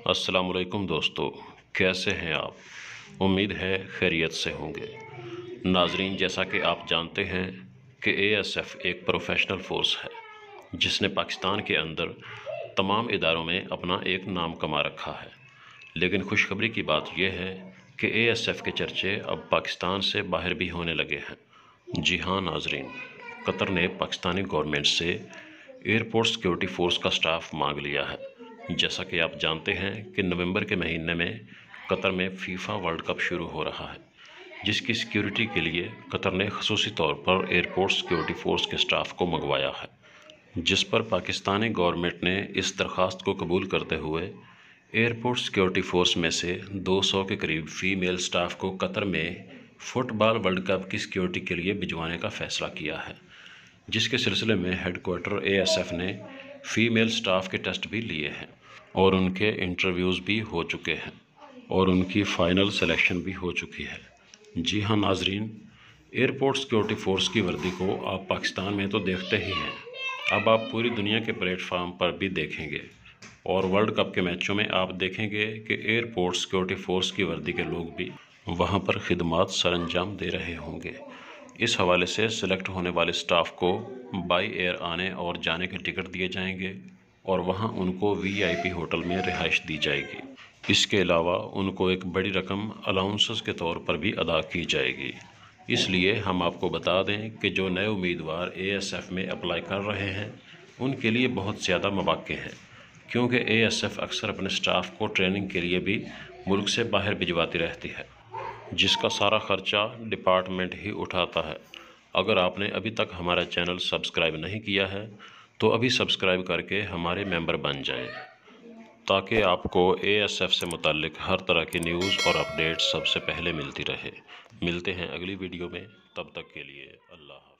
السلام علیکم دوستو، کیسے ہیں آپ؟ امید ہے خیریت سے ہوں گے۔ ناظرین، جیسا کہ آپ جانتے ہیں کہ اے ایس ایف ایک پروفیشنل فورس ہے جس نے پاکستان کے اندر تمام اداروں میں اپنا ایک نام کما رکھا ہے، لیکن خوشخبری کی بات یہ ہے کہ اے ایس ایف کے چرچے اب پاکستان سے باہر بھی ہونے لگے ہیں۔ جی ہاں ناظرین، قطر نے پاکستانی گورنمنٹ سے ایئرپورٹ سیکیورٹی فورس کا سٹاف مانگ لیا ہے۔ جیسا کہ آپ جانتے ہیں کہ نومبر کے مہینے میں قطر میں فیفا ورلڈ کپ شروع ہو رہا ہے، جس کی سیکیورٹی کے لیے قطر نے خصوصی طور پر ایئرپورٹ سیکیورٹی فورس کے سٹاف کو منگوایا ہے، جس پر پاکستانی گورنمنٹ نے اس درخواست کو قبول کرتے ہوئے ایئرپورٹ سیکیورٹی فورس میں سے 200 کے قریب فیمیل سٹاف کو قطر میں فٹ بال ورلڈ کپ کی سیکیورٹی کے لیے بھجوانے کا فیصلہ کیا ہے، جس کے سلسلے میں head quarter A S F نے فیمیل سٹاف کے ٹیسٹ بھی لیے ہیں اور ان کے انٹرویوز بھی ہو چکے ہیں اور ان کی فائنل سلیکشن بھی ہو چکی ہے۔ جی ہاں ناظرین، ایئرپورٹ سیکیورٹی فورس کی وردی کو آپ پاکستان میں تو دیکھتے ہی ہیں، اب آپ پوری دنیا کے پلیٹ فارم پر بھی دیکھیں گے اور ورلڈ کپ کے میچوں میں آپ دیکھیں گے کہ ایئرپورٹ سیکیورٹی فورس کی وردی کے لوگ بھی وہاں پر خدمات سر انجام دے رہے ہوں گے۔ اس حوالے سے سلیکٹ ہونے والے سٹاف کو بائی ایئر آنے اور جانے کے ٹکٹ دیے جائیں گے اور وہاں ان کو وی آئی پی ہوٹل میں رہائش دی جائے گی۔ اس کے علاوہ ان کو ایک بڑی رقم الاؤنسز کے طور پر بھی ادا کی جائے گی۔ اس لیے ہم آپ کو بتا دیں کہ جو نئے امیدوار اے ایس ایف میں اپلائی کر رہے ہیں ان کے لیے بہت زیادہ مواقع ہیں، کیونکہ اے ایس ایف اکثر اپنے سٹاف کو ٹریننگ کے لیے بھی ملک سے باہر بھجواتی رہتی ہے، جس کا سارا خرچہ ڈپارٹمنٹ ہی اٹھاتا ہے۔ اگر آپ نے ابھی تک ہمارا چینل سبسکرائب نہیں کیا ہے تو ابھی سبسکرائب کر کے ہمارے ممبر بن جائیں، تاکہ آپ کو اے ایس ایف سے متعلق ہر طرح کی نیوز اور اپڈیٹ سب سے پہلے ملتی رہے۔ ملتے ہیں اگلی ویڈیو میں، تب تک کے لیے اللہ حافظ۔